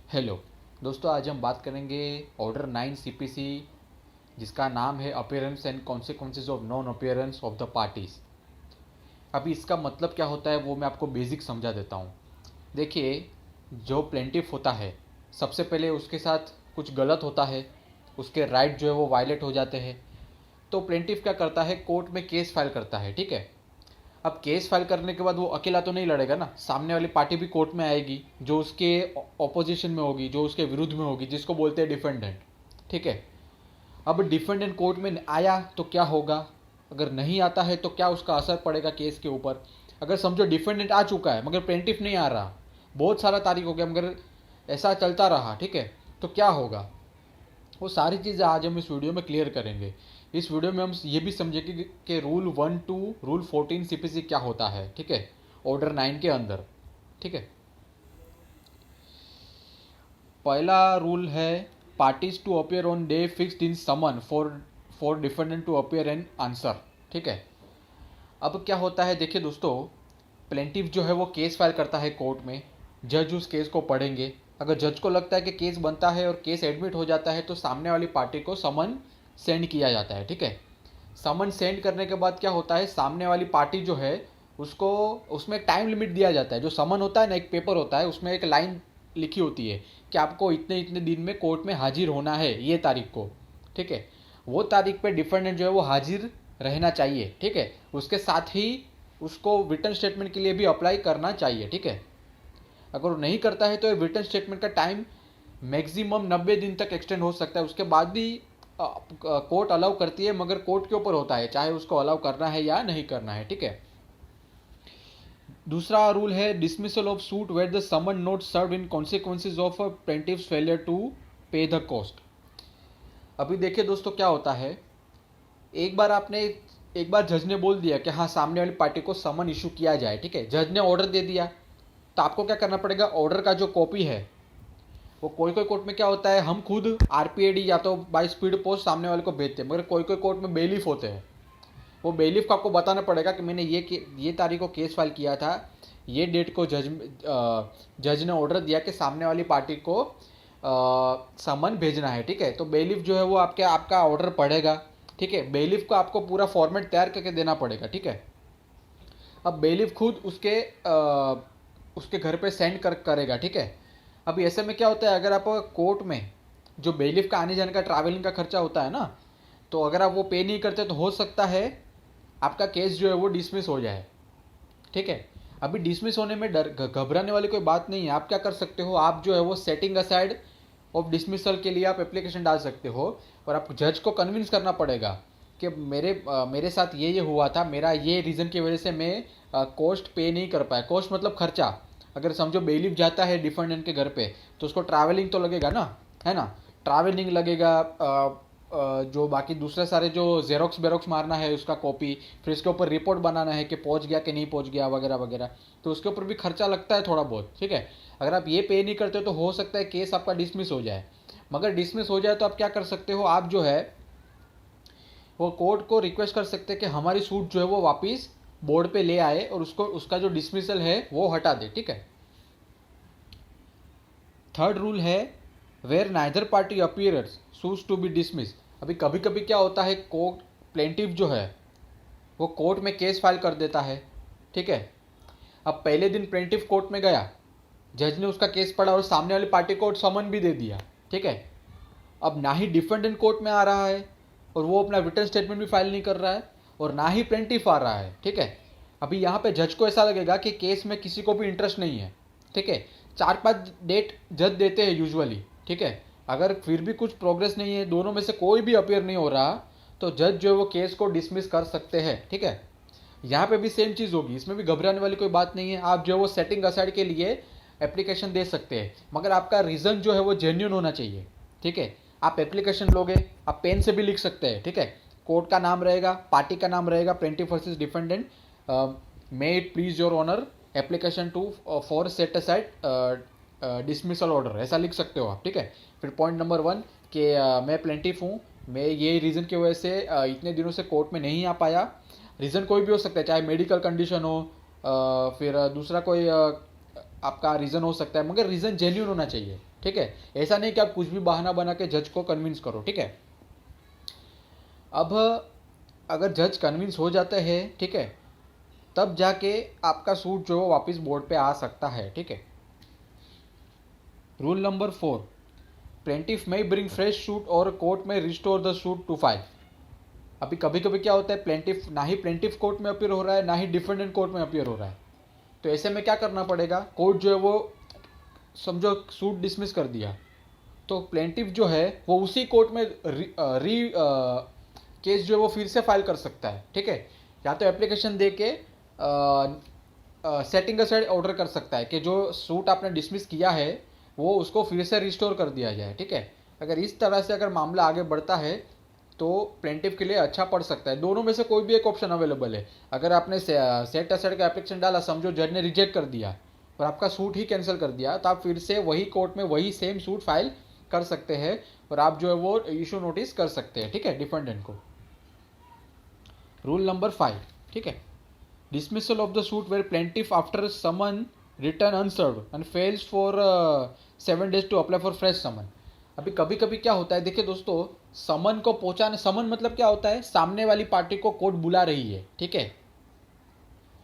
Hello दोस्तों, आज हम बात करेंगे ऑर्डर 9 सीपीसी जिसका नाम है appearance and consequences of non appearance of the parties. अभी इसका मतलब क्या होता है वो मैं आपको बेसिक समझा देता हूँ। देखिए, जो प्लेंटिफ होता है सबसे पहले उसके साथ कुछ गलत होता है, उसके राइट जो है वो वायलेट हो जाते हैं। तो प्लेंटिफ क्या करता है, कोर्ट में केस फाइल करता है। ठीक है, अब केस फाइल करने के बाद वो अकेला तो नहीं लड़ेगा ना, सामने वाली पार्टी भी कोर्ट में आएगी जो उसके ऑपोजिशन में होगी, जो उसके विरुद्ध में होगी, जिसको बोलते हैं डिफेंडेंट। ठीक है, अब डिफेंडेंट कोर्ट में आया तो क्या होगा, अगर नहीं आता है तो क्या उसका असर पड़ेगा केस के ऊपर। अगर समझो डिफेंडेंट आ चुका है मगर प्लेंटिफ नहीं आ रहा, बहुत सारा तारीख हो गया मगर ऐसा चलता रहा, ठीक है, तो क्या होगा, वो सारी चीज़ें आज हम इस वीडियो में क्लियर करेंगे। इस वीडियो में हम ये भी समझेंगे कि रूल 14 सीपीसी क्या होता है। ठीक है, ऑर्डर 9 के अंदर। ठीक है, पहला रूल है parties to appear on day fixed in summon for defendant to appear and answer. ठीक है, अब क्या होता है, देखिए दोस्तों, प्लेंटिफ जो है वो केस फाइल करता है कोर्ट में। जज उस केस को पढ़ेंगे, अगर जज को लगता है कि केस बनता है और केस एडमिट हो जाता है तो सामने वाली पार्टी को समन सेंड किया जाता है। ठीक है, समन सेंड करने के बाद क्या होता है, सामने वाली पार्टी जो है उसको उसमें एक टाइम लिमिट दिया जाता है। जो समन होता है ना, एक पेपर होता है, उसमें एक लाइन लिखी होती है कि आपको इतने इतने दिन में कोर्ट में हाजिर होना है, ये तारीख को। ठीक है, वो तारीख पे डिफेंडेंट जो है वो हाजिर रहना चाहिए। ठीक है, उसके साथ ही उसको रिटर्न स्टेटमेंट के लिए भी अप्लाई करना चाहिए। ठीक है, अगर वो नहीं करता है तो रिटर्न स्टेटमेंट का टाइम मैक्सिमम 90 दिन तक एक्सटेंड हो सकता है। उसके बाद भी कोर्ट अलाउ करती है, मगर कोर्ट के ऊपर होता है चाहे उसको अलाउ करना है या नहीं करना है। ठीक है, दूसरा रूल है dismissal of suit where the summon not serve in consequences of plaintiff's failure to pay the cost. अभी देखिए दोस्तों, क्या होता है, एक बार जज ने बोल दिया कि हाँ सामने वाली पार्टी को समन इशू किया जाए। ठीक है, जज ने ऑर्डर दे दिया, तो आपको क्या करना पड़ेगा, ऑर्डर का जो कॉपी है वो कोई कोई कोर्ट में क्या होता है, हम खुद आरपीएडी या तो बाई स्पीड पोस्ट सामने वाले को भेजते हैं, मगर कोई कोई कोर्ट में बेलीफ होते हैं। वो बेलीफ को आपको बताना पड़ेगा कि मैंने ये तारीख को केस फाइल किया था, ये डेट को जज ने ऑर्डर दिया कि सामने वाली पार्टी को समन भेजना है। ठीक है, तो बेलीफ जो है वो आपका ऑर्डर पढ़ेगा। ठीक है, बेलीफ को आपको पूरा फॉर्मेट तैयार करके देना पड़ेगा। ठीक है, अब बेलीफ खुद उसके घर पे सेंड करेगा। ठीक है, अभी ऐसे में क्या होता है, अगर आप कोर्ट में जो बेलीफ का आने जाने का ट्रैवलिंग का खर्चा होता है ना, तो अगर आप वो पे नहीं करते तो हो सकता है आपका केस जो है वो डिसमिस हो जाए। ठीक है, अभी डिसमिस होने में घबराने वाली कोई बात नहीं है। आप क्या कर सकते हो, आप जो है वो सेटिंग असाइड ऑफ डिसमिसल के लिए आप एप्लीकेशन डाल सकते हो, और आपको जज को कन्विंस करना पड़ेगा कि मेरे साथ ये हुआ था, मेरा ये रीज़न की वजह से मैं कॉस्ट पे नहीं कर पाया। कॉस्ट मतलब खर्चा। अगर समझो बेलीफ जाता है डिफेंडेंट के घर पे तो उसको ट्रैवलिंग तो लगेगा ना, है ना, ट्रैवलिंग लगेगा, जो बाकी दूसरे सारे जो जेरोक्स बेरोक्स मारना है उसका कॉपी, फिर इसके ऊपर रिपोर्ट बनाना है कि पहुंच गया कि नहीं पहुंच गया वगैरह वगैरह, तो उसके ऊपर भी खर्चा लगता है थोड़ा बहुत। ठीक है, अगर आप ये पे नहीं करते तो हो सकता है केस आपका डिसमिस हो जाए। मगर डिसमिस हो जाए तो आप क्या कर सकते हो, आप जो है वो कोर्ट को रिक्वेस्ट कर सकते हैं कि हमारी सूट जो है वो वापस बोर्ड पे ले आए और उसका जो डिसमिसल है वो हटा दे। ठीक है, थर्ड रूल है where neither party appears sues to be dismiss. अभी कभी कभी क्या होता है, कोर्ट प्लेंटिफ जो है वो कोर्ट में केस फाइल कर देता है। ठीक है, अब पहले दिन प्लेंटिफ कोर्ट में गया, जज ने उसका केस पढ़ा और सामने वाली पार्टी को समन भी दे दिया। ठीक है, अब ना ही डिफेंडेंट कोर्ट में आ रहा है और वो अपना रिटर्न स्टेटमेंट भी फाइल नहीं कर रहा है, और ना ही प्लेंटिफ आ रहा है। ठीक है, अभी यहाँ पे जज को ऐसा लगेगा कि केस में किसी को भी इंटरेस्ट नहीं है। ठीक है, 4-5 डेट जज देते हैं यूजुअली। ठीक है, अगर फिर भी कुछ प्रोग्रेस नहीं है, दोनों में से कोई भी अपियर नहीं हो रहा, तो जज जो है वो केस को डिसमिस कर सकते हैं। ठीक है, यहाँ पे भी सेम चीज़ होगी, इसमें भी घबराने वाली कोई बात नहीं है। आप जो है वो सेटिंग असाइड के लिए एप्लीकेशन दे सकते हैं, मगर आपका रीज़न जो है वो जेन्यून होना चाहिए। ठीक है, आप एप्लीकेशन लोगे, आप पेन से भी लिख सकते हैं। ठीक है, कोर्ट का नाम रहेगा, पार्टी का नाम रहेगा, plaintiff versus defendant, may it please your honour application to for set aside dismissal order, ऐसा लिख सकते हो आप। ठीक है, फिर पॉइंट नंबर 1 कि मैं प्लेंटिफ हूँ, मैं ये रीज़न की वजह से इतने दिनों से कोर्ट में नहीं आ पाया। रीज़न कोई भी हो सकता है, चाहे मेडिकल कंडीशन हो, फिर दूसरा कोई आपका रीज़न हो सकता है, मगर रीज़न जेन्यून होना चाहिए, ठीक है। ऐसा नहीं कि आप कुछ भी बहाना बना के जज को कन्विंस करो, ठीक है। अब अगर जज कन्विंस हो जाते हैं, ठीक है, तब जाके आपका सूट जो वापस बोर्ड पे आ सकता है, ठीक है। Rule number 4, plaintiff may bring fresh suit और court may restore the suit to file. अभी कभी कभी क्या होता है, प्लेंटिफ ना ही प्लेंटिफ कोर्ट में अपीयर हो रहा है, ना ही डिफेंडेंट कोर्ट में अपीयर हो रहा है। तो ऐसे में क्या करना पड़ेगा, कोर्ट जो है वो समझो सूट डिसमिस कर दिया, तो प्लेंटिफ जो है वो उसी कोर्ट में केस जो है वो फिर से फाइल कर सकता है, ठीक है। या तो एप्लीकेशन दे के सेटिंग असाइड ऑर्डर कर सकता है कि जो सूट आपने डिसमिस किया है वो उसको फिर से रिस्टोर कर दिया जाए, ठीक है। अगर इस तरह से अगर मामला आगे बढ़ता है तो प्लेंटिफ के लिए अच्छा पड़ सकता है। दोनों में से कोई भी एक ऑप्शन अवेलेबल है। अगर आपने सेट असाइड का एप्लीकेशन डाला, समझो जज ने रिजेक्ट कर दिया और आपका सूट ही कैंसिल कर दिया, तो आप फिर से वही कोर्ट में वही सेम सूट फाइल कर सकते हैं और आप जो है वो इशू नोटिस कर सकते हैं, ठीक है, डिफेंडेंट को। रूल नंबर 5, ठीक है, dismissal of the suit where plaintiff after summon return unserved and fails for 7 days to apply for fresh summon. अभी कभी कभी क्या होता है, देखिए दोस्तों, समन को पहुंचाने, समन मतलब क्या होता है, सामने वाली पार्टी को कोर्ट बुला रही है, ठीक है,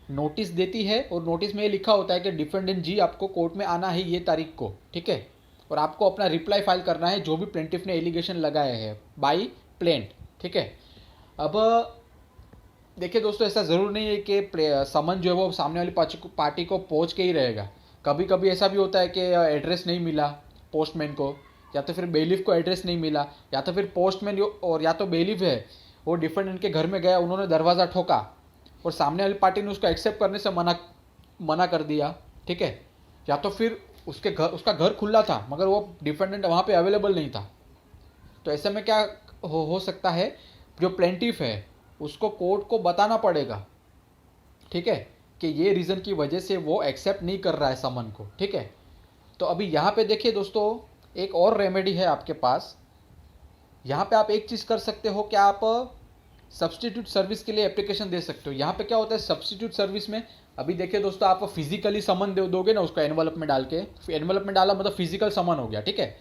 नोटिस देती है और नोटिस में ये लिखा होता है कि डिफेंडेंट जी आपको कोर्ट में आना है ये तारीख को, ठीक है, और आपको अपना रिप्लाई फाइल करना है जो भी प्लेंटिफ ने एलिगेशन लगाए हैं बाई प्लेंट, ठीक है। अब देखिए दोस्तों, ऐसा ज़रूर नहीं है कि समन जो है वो सामने वाली पार्टी को पहुंच के ही रहेगा। कभी कभी ऐसा भी होता है कि एड्रेस नहीं मिला पोस्टमैन को, या तो फिर बेलीफ को एड्रेस नहीं मिला, या तो फिर पोस्टमैन और या तो बेलीफ है वो डिफेंडेंट के घर में गया, उन्होंने दरवाज़ा ठोका और सामने वाली पार्टी ने उसको एक्सेप्ट करने से मना कर दिया, ठीक है। या तो फिर उसका घर खुला था मगर वो डिफेंडेंट वहाँ पे अवेलेबल नहीं था। तो ऐसे में क्या हो सकता है, जो प्लेंटिफ है उसको कोर्ट को बताना पड़ेगा, ठीक है, कि ये रीज़न की वजह से वो एक्सेप्ट नहीं कर रहा है समन को, ठीक है। तो अभी यहाँ पे देखिए दोस्तों, एक और रेमेडी है आपके पास। यहाँ पे आप एक चीज़ कर सकते हो कि आप सब्सटीट्यूट सर्विस के लिए एप्लीकेशन दे सकते हो। यहाँ पे क्या होता है सब्सटीट्यूट सर्विस में, अभी देखिए दोस्तों, आप फिजिकली समन दोगे ना उसको एनवलप में डाल के, एनवलप में डाला मतलब फिजिकल समन हो गया, ठीक है,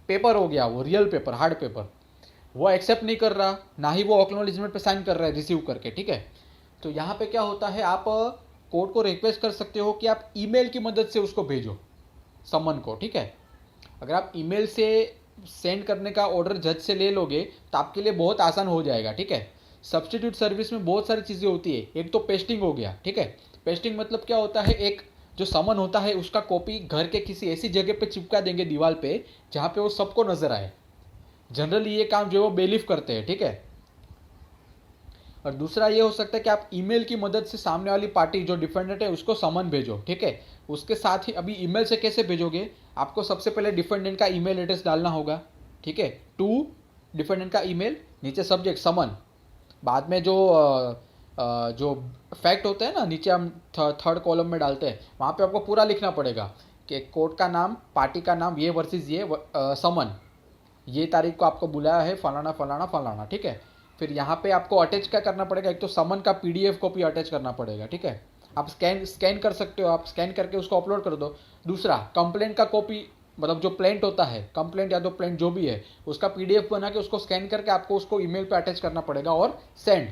पेपर हो गया, वो रियल पेपर, हार्ड पेपर, वो एक्सेप्ट नहीं कर रहा, ना ही वो एक्नॉलेजमेंट पे साइन कर रहा है रिसीव करके, ठीक है। तो यहाँ पे क्या होता है, आप कोर्ट को रिक्वेस्ट कर सकते हो कि आप ईमेल की मदद से उसको भेजो समन को, ठीक है। अगर आप ईमेल से सेंड करने का ऑर्डर जज से ले लोगे तो आपके लिए बहुत आसान हो जाएगा, ठीक है। सब्सटीट्यूट सर्विस में बहुत सारी चीज़ें होती है। एक तो पेस्टिंग हो गया, ठीक है। पेस्टिंग मतलब क्या होता है, एक जो समन होता है उसका कॉपी घर के किसी ऐसी जगह पे चिपका देंगे दीवार पे जहाँ पे वो सबको नजर आए। जनरली ये काम जो वो बेलीफ करते हैं, ठीक है। और दूसरा ये हो सकता है कि आप ईमेल की मदद से सामने वाली पार्टी जो डिफेंडेंट है उसको समन भेजो, ठीक है। उसके साथ ही अभी ईमेल से कैसे भेजोगे, आपको सबसे पहले डिफेंडेंट का ईमेल एड्रेस डालना होगा, ठीक है, टू डिफेंडेंट का ईमेल, नीचे सब्जेक्ट समन, बाद में जो फैक्ट होते हैं ना नीचे हम थर्ड कॉलम में डालते हैं, वहाँ पे आपको पूरा लिखना पड़ेगा कि कोर्ट का नाम, पार्टी का नाम, ये वर्सेस ये समन, ये तारीख को आपको बुलाया है फलाना फलाना फलाना, ठीक है। फिर यहाँ पे आपको अटैच क्या करना पड़ेगा, एक तो समन का पीडीएफ कॉपी अटैच करना पड़ेगा, ठीक है। आप स्कैन कर सकते हो, आप स्कैन करके उसको अपलोड कर दो। दूसरा कंप्लेंट का कॉपी, मतलब जो प्लेंट होता है, कंप्लेंट या तो प्लेंट जो भी है, उसका पीडीएफ बना के उसको स्कैन करके आपको उसको ईमेल पे अटैच करना पड़ेगा और सेंड,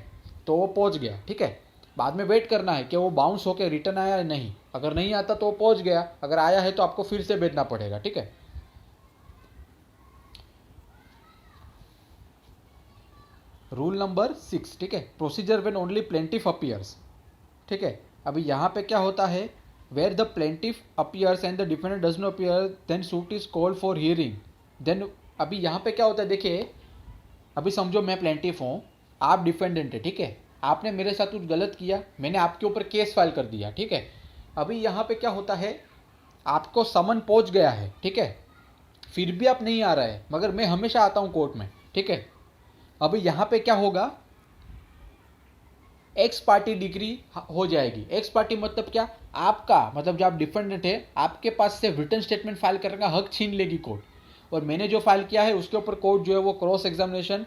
तो वो पहुँच गया, ठीक है। बाद में वेट करना है कि वो बाउंस होकर रिटर्न आया या नहीं। अगर नहीं आता तो वो पहुँच गया, अगर आया है तो आपको फिर से भेजना पड़ेगा, ठीक है। रूल नंबर 6, ठीक है, procedure when only plaintiff appears, ठीक है। अभी यहाँ पे क्या होता है, where the plaintiff appears and the defendant does not appear then suit is called for hearing then. अभी यहाँ पे क्या होता है, देखिए, अभी समझो मैं प्लेंटिफ हूँ, आप डिफेंडेंट है, ठीक है, आपने मेरे साथ कुछ गलत किया, मैंने आपके ऊपर केस फाइल कर दिया, ठीक है। अभी यहाँ पे क्या होता है, आपको समन पहुँच गया है, ठीक है, फिर भी आप नहीं आ रहा है, मगर मैं हमेशा आता हूँ कोर्ट में, ठीक है। अभी यहाँ पे क्या होगा, एक्स पार्टी डिग्री हो जाएगी। एक्स पार्टी मतलब क्या, आपका मतलब जो आप डिफेंडेंट है, आपके पास से रिटर्न स्टेटमेंट फाइल करने का हक छीन लेगी कोर्ट, और मैंने जो फाइल किया है उसके ऊपर कोर्ट जो है वो क्रॉस एग्जामिनेशन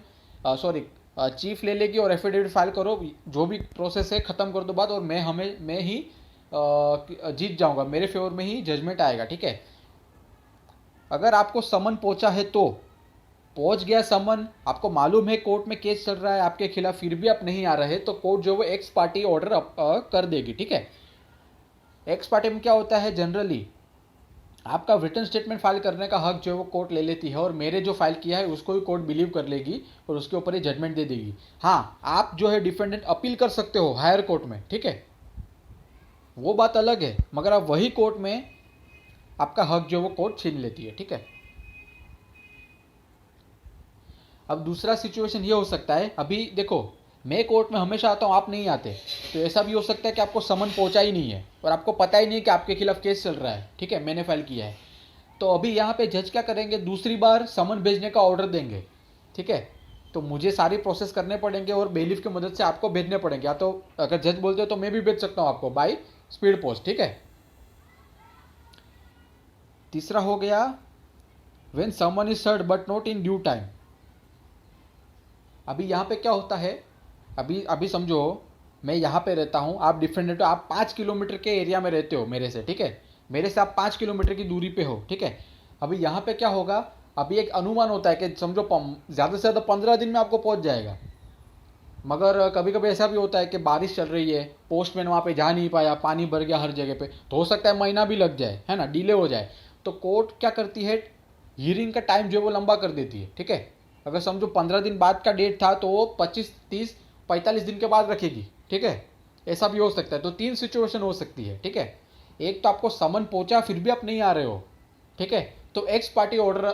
चीफ ले लेगी और एफिडेविट फाइल करो, जो भी प्रोसेस है ख़त्म कर दो बात, और मैं ही जीत जाऊंगा, मेरे फेवर में ही जजमेंट आएगा, ठीक है। अगर आपको समन पहुंचा है तो पहुंच गया समन, आपको मालूम है कोर्ट में केस चल रहा है आपके खिलाफ, फिर भी आप नहीं आ रहे, तो कोर्ट जो वो एक्स पार्टी ऑर्डर कर देगी, ठीक है। एक्स पार्टी में क्या होता है, जनरली आपका रिटर्न स्टेटमेंट फाइल करने का हक जो है वो कोर्ट ले लेती है, और मेरे जो फाइल किया है उसको भी कोर्ट बिलीव कर लेगी और उसके ऊपर ही जजमेंट दे देगी। हाँ, आप जो है डिफेंडेंट अपील कर सकते हो हायर कोर्ट में, ठीक है, वो बात अलग है, मगर आप वही कोर्ट में आपका हक जो वो कोर्ट छीन लेती है, ठीक है। अब दूसरा सिचुएशन ये हो सकता है, अभी देखो मैं कोर्ट में हमेशा आता हूँ, आप नहीं आते, तो ऐसा भी हो सकता है कि आपको समन पहुंचा ही नहीं है और आपको पता ही नहीं कि आपके खिलाफ केस चल रहा है, ठीक है, मैंने फाइल किया है। तो अभी यहाँ पे जज क्या करेंगे, दूसरी बार समन भेजने का ऑर्डर देंगे, ठीक है। तो मुझे सारी प्रोसेस करने पड़ेंगे और बेलीफ की मदद से आपको भेजने पड़ेंगे, या तो अगर जज बोलते हो तो मैं भी भेज सकता हूँ आपको बाय स्पीड पोस्ट, ठीक है। तीसरा हो गया when someone is served but not in due time. अभी यहाँ पे क्या होता है, अभी अभी समझो मैं यहाँ पे रहता हूँ, आप डिफरेंट हो, आप 5 किलोमीटर के एरिया में रहते हो मेरे से, ठीक है, मेरे से आप 5 किलोमीटर की दूरी पे हो, ठीक है। अभी यहाँ पे क्या होगा, अभी एक अनुमान होता है कि समझो ज़्यादा से ज़्यादा 15 दिन में आपको पहुँच जाएगा, मगर कभी कभी ऐसा भी होता है कि बारिश चल रही है, पोस्टमैन वहाँ पे जा नहीं पाया, पानी भर गया हर जगह पे, तो हो सकता है महीना भी लग जाए, है ना, डिले हो जाए। तो कोर्ट क्या करती है, हियरिंग का टाइम जो है वो लंबा कर देती है, ठीक है। अगर समझो 15 दिन बाद का डेट था तो वो 25, 30, 45 दिन के बाद रखेगी, ठीक है। ऐसा भी हो सकता है। तो 3 सिचुएशन हो सकती है, ठीक है। एक तो आपको समन पहुंचा फिर भी आप नहीं आ रहे हो, ठीक है, तो एक्स पार्टी ऑर्डर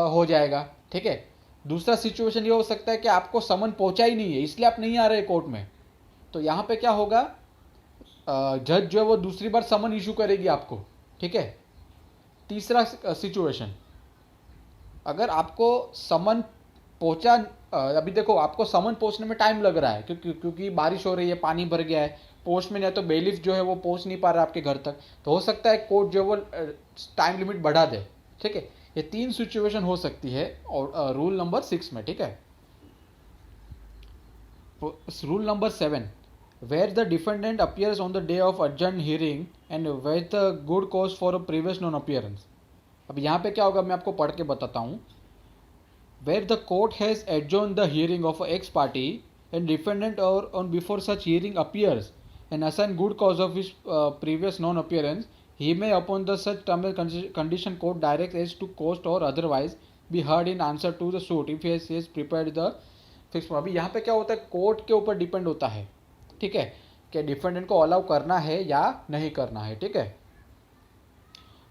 हो जाएगा, ठीक है। दूसरा सिचुएशन ये हो सकता है कि आपको समन पहुंचा ही नहीं है इसलिए आप नहीं आ रहे कोर्ट में, तो यहाँ पे क्या होगा, जज जो है वो दूसरी बार समन इशू करेगी आपको, ठीक है। तीसरा सिचुएशन, अगर आपको समन पहुंचा, अभी देखो आपको समन पहुंचने में टाइम लग रहा है क्योंकि बारिश हो रही है, पानी भर गया है, पोस्टमैन या तो बेलिफ जो है वो पहुंच नहीं पा रहा आपके घर तक, तो हो सकता है कोर्ट जो है वो टाइम लिमिट बढ़ा दे, ठीक है। ये 3 सिचुएशन हो सकती है और रूल नंबर 6 में, ठीक है। Rule number 7, where the defendant appears on the day of adjourned hearing and where the good cause for a previous non appearance. अब यहाँ पे क्या होगा मैं आपको पढ़ के बताता हूँ। Where the court has adjourned the hearing of a ex party and defendant or on before such hearing appears and assign good cause of his previous non-appearance, he may upon the such term and condition court directs as to cost or otherwise be heard in answer to the suit if he has prepared the fixed। अभी यहाँ पे क्या होता है, court के ऊपर depend होता है, ठीक है, कि डिफेंडेंट को अलाउ करना है या नहीं करना है, ठीक है।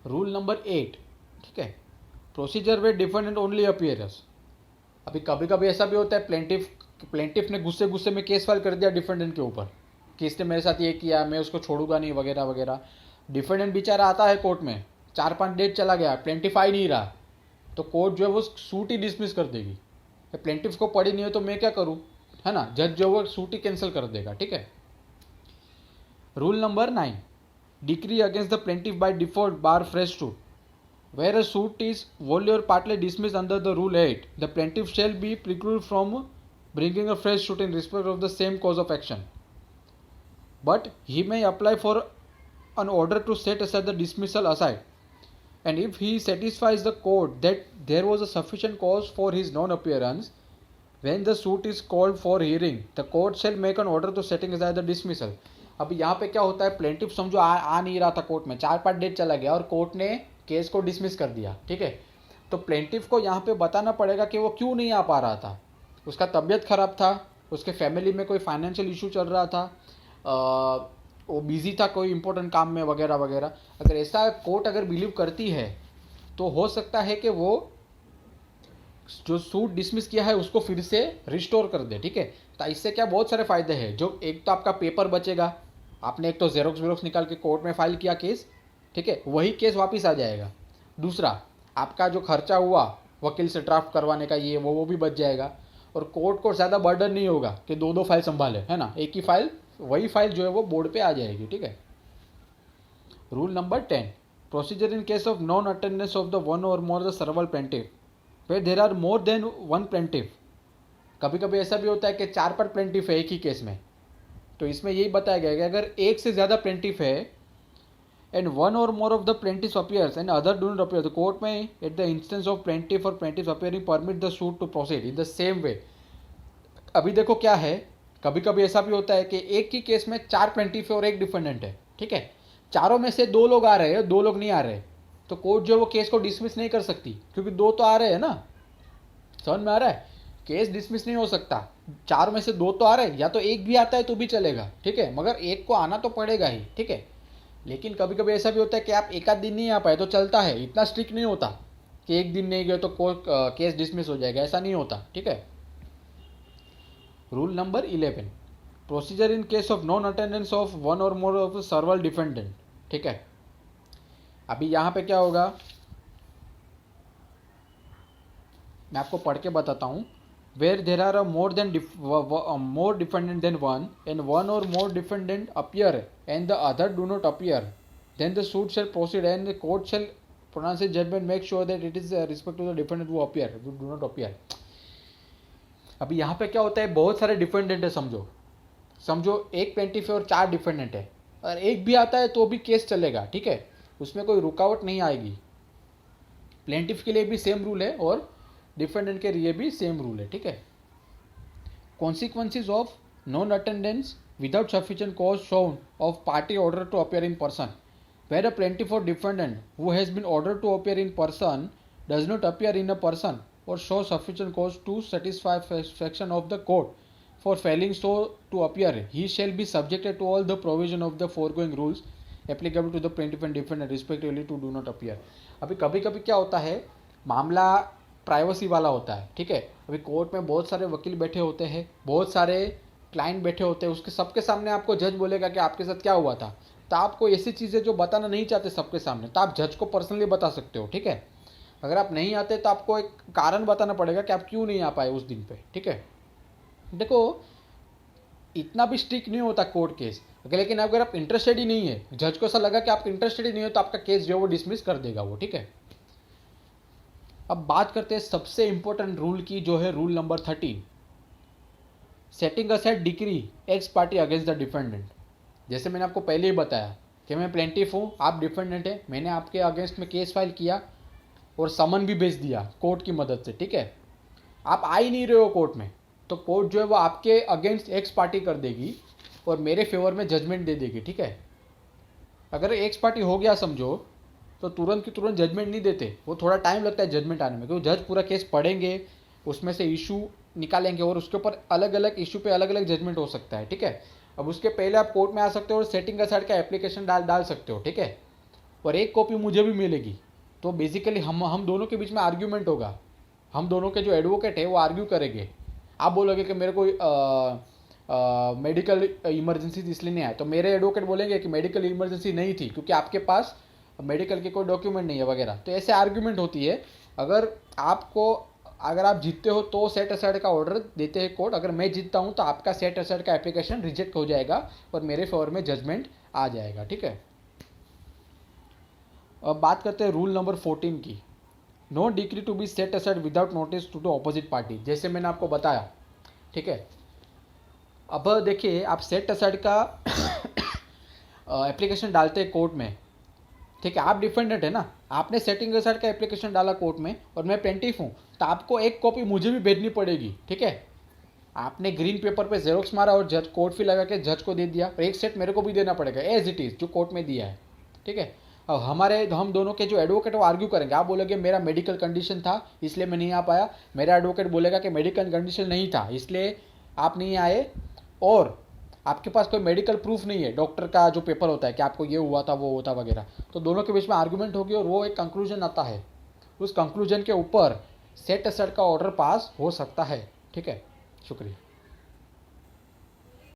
रूल नंबर 8, ठीक है, प्रोसीजर वे डिफेंडेंट ओनली अपीयर्स। अभी कभी कभी ऐसा भी होता है प्लेंटिफ ने गुस्से गुस्से में केस फाइल कर दिया डिफेंडेंट के ऊपर कि इसने मेरे साथ ये किया, मैं उसको छोड़ूंगा नहीं वगैरह वगैरह। डिफेंडेंट बेचारा आता है कोर्ट में, 4-5 डेट चला गया, प्लेंटिफ आ ही नहीं रहा, तो कोर्ट जो है वो सूट ही डिसमिस कर देगी। प्लेंटिफ को पड़ी नहीं है तो मैं क्या करूँ, है ना, जज जो वो सूट ही कैंसिल कर देगा, ठीक है। Rule number 9, decree against the plaintiff by default bar fresh suit. Where a suit is wholly or partly dismissed under the Rule 8, the plaintiff shall be precluded from bringing a fresh suit in respect of the same cause of action. But he may apply for an order to set aside the dismissal aside. And if he satisfies the court that there was a sufficient cause for his non-appearance, when the suit is called for hearing, the court shall make an order to setting aside the dismissal. अभी यहाँ पे क्या होता है, plaintiff समझो आ नहीं रहा था कोर्ट में, 4-5 डेट चला गया और कोर्ट ने केस को डिसमिस कर दिया, ठीक है। तो प्लेंटिफ को यहाँ पे बताना पड़ेगा कि वो क्यों नहीं आ पा रहा था। उसका तबीयत खराब था, उसके फैमिली में कोई फाइनेंशियल इशू चल रहा था, वो बिजी था कोई इंपॉर्टेंट काम में वगैरह वगैरह। अगर ऐसा कोर्ट अगर बिलीव करती है तो हो सकता है कि वो जो सूट डिसमिस किया है उसको फिर से रिस्टोर कर दे, ठीक है। तो इससे क्या बहुत सारे फायदे हैं, जो एक तो आपका पेपर बचेगा, आपने एक तो जेरोक्स वेरोक्स निकाल के कोर्ट में फाइल किया केस, ठीक है, वही केस वापस आ जाएगा। दूसरा, आपका जो खर्चा हुआ वकील से ड्राफ्ट करवाने का ये वो भी बच जाएगा, और कोर्ट को ज़्यादा बर्डन नहीं होगा कि 2-2 फाइल संभाले, है ना, एक ही फाइल, वही फाइल जो है वो बोर्ड पे आ जाएगी, ठीक है। Rule number 10, procedure in case of non attendance of the one और more the several plaintiff where there are more than one plaintiff. कभी कभी ऐसा भी होता है कि 4-5 प्लेंटिफ है एक ही केस में, तो इसमें यही बताया गया है कि अगर एक से ज़्यादा प्लेंटिफ है एंड वन और more of the plaintiff appears and other do not appear, the court में at the instance of plaintiff और plaintiff appearing permit the suit to proceed in the same way. अभी देखो क्या है, कभी कभी ऐसा भी होता है कि एक ही केस में 4 प्लेंटिफ है और एक डिफेंडेंट है, ठीक है, चारों में से 2 लोग आ रहे हैं, 2 लोग नहीं आ रहे, तो कोर्ट जो है वो केस को डिसमिस नहीं कर सकती, क्योंकि 2 तो आ रहे हैं ना। समझ में आ रहा है? केस डिसमिस नहीं हो सकता, 4 में से 2 तो आ रहे हैं, या तो एक भी आता है तो भी चलेगा, ठीक है, मगर एक को आना तो पड़ेगा ही, ठीक है। लेकिन कभी कभी ऐसा भी होता है कि आप एक आध दिन नहीं आ पाए तो चलता है, इतना स्ट्रिक्ट नहीं होता कि एक दिन नहीं गए तो कोर्ट केस डिसमिस हो जाएगा, ऐसा नहीं होता, ठीक है। Rule number 11, procedure in case of non attendance of one और मोर ऑफ सर्वल डिफेंडेंट, ठीक है। अभी यहाँ पे क्या होगा, मैं आपको पढ़ के बताता हूँ। Where there are more defendant than one and one और more defendant appear and the other do not appear, then the suit shall proceed and the court shall pronounce its judgment, make sure that it is respect to the defendant who appear who do not appear. अभी यहाँ पे क्या होता है, बहुत सारे defendant है, समझो एक प्लेंटिफ है और 4 डिफेंडेंट है, और एक भी आता है तो भी केस चलेगा, ठीक है, उसमें कोई रुकावट नहीं आएगी। प्लेंटिफ के लिए भी सेम रूल है और डिफेंडेंट के लिए भी सेम रूल है, ठीक है। Consequences of non attendance without sufficient cause shown of party order to appear in person, where a plaintiff or defendant who has been order to appear in person does not appear in a person or show sufficient cause to satisfy section of the court for failing so to appear, he shall be subjected to all the provision of the foregoing rules applicable to the plaintiff and defendant respectively to do not appear। अभी कभी कभी क्या होता है, मामला privacy वाला होता है, ठीक है। अभी कोर्ट में बहुत सारे वकील बैठे होते हैं, बहुत सारे क्लाइंट बैठे होते हैं, उसके सबके सामने आपको जज बोलेगा कि आपके साथ क्या हुआ था, तो आपको ऐसी चीज़ें जो बताना नहीं चाहते सबके सामने, तो आप जज को पर्सनली बता सकते हो, ठीक है। अगर आप नहीं आते तो आपको एक कारण बताना पड़ेगा कि आप क्यों नहीं आ पाए उस दिन पे, ठीक है। देखो इतना भी स्ट्रिक्ट नहीं होता कोर्ट केस, लेकिन अगर आप इंटरेस्टेड ही नहीं है, जज को ऐसा लगा कि आप इंटरेस्टेड ही नहीं हो, तो आपका केस जो है वो डिसमिस कर देगा वो, ठीक है। अब बात करते हैं सबसे इंपॉर्टेंट रूल की, जो है rule number 13, setting aside decree x party against the defendant. जैसे मैंने आपको पहले ही बताया कि मैं प्लेंटिफ हूँ, आप डिफेंडेंट है, मैंने आपके अगेंस्ट में केस फाइल किया और समन भी भेज दिया कोर्ट की मदद से, ठीक है। आप आ ही नहीं रहे हो कोर्ट में, तो कोर्ट जो है वो आपके अगेंस्ट एक्स पार्टी कर देगी और मेरे फेवर में जजमेंट दे देगी, ठीक है। अगर एक्स पार्टी हो गया समझो, तो तुरंत की तुरंत जजमेंट नहीं देते, वो थोड़ा टाइम लगता है जजमेंट आने में, क्योंकि जज पूरा केस पढ़ेंगे, उसमें से इशू निकालेंगे और उसके ऊपर अलग अलग इशू पे अलग अलग जजमेंट हो सकता है, ठीक है। अब उसके पहले आप कोर्ट में आ सकते हो और सेटिंग असाइड का एप्लीकेशन डाल सकते हो, ठीक है, और एक कॉपी मुझे भी मिलेगी। तो बेसिकली हम दोनों के बीच में आर्ग्यूमेंट होगा, हम दोनों के जो एडवोकेट है वो आर्ग्यू करेंगे। आप बोलोगे कि मेरे को मेडिकल इमरजेंसी इसलिए नहीं आया, तो मेरे एडवोकेट बोलेंगे कि मेडिकल इमरजेंसी नहीं थी क्योंकि आपके पास मेडिकल के कोई डॉक्यूमेंट नहीं है वगैरह। तो ऐसे आर्ग्यूमेंट होती है। अगर आप जीतते हो तो सेट असाइड का ऑर्डर देते हैं कोर्ट, अगर मैं जीतता हूँ तो आपका सेट असाइड का एप्लीकेशन रिजेक्ट हो जाएगा और मेरे फेवर में जजमेंट आ जाएगा, ठीक है। अब बात करते हैं रूल नंबर 14 की, no decree to be set aside without notice to the opposite party. जैसे मैंने आपको बताया, ठीक है। अब देखिए, आप सेट असाइड का एप्लीकेशन डालते हैं कोर्ट में, ठीक है, आप डिफेंडेंट है ना, आपने सेटिंग असाइड का एप्लीकेशन डाला कोर्ट में और मैं प्लेंटिफ हूँ, तो आपको एक कॉपी मुझे भी भेजनी पड़ेगी, ठीक है। आपने ग्रीन पेपर पे जेरोक्स मारा और जज कोर्ट फी लगा के जज को दे दिया, और एक सेट मेरे को भी देना पड़ेगा एज इट इज़ जो कोर्ट में दिया है, ठीक है। अब हम दोनों के जो एडवोकेट वो आर्ग्यू करेंगे। आप बोलोगे मेरा मेडिकल कंडीशन था इसलिए मैं नहीं आ पाया, मेरा एडवोकेट बोलेगा कि मेडिकल कंडीशन नहीं था इसलिए आप नहीं आए, और आपके पास कोई मेडिकल प्रूफ नहीं है, डॉक्टर का जो पेपर होता है कि आपको ये हुआ था वो होता वगैरह, तो दोनों के बीच में आर्गूमेंट होगी और वो एक कंक्लूजन आता है। उस कंक्लूजन के ऊपर सेट असाइड का ऑर्डर पास हो सकता है, ठीक है। शुक्रिया।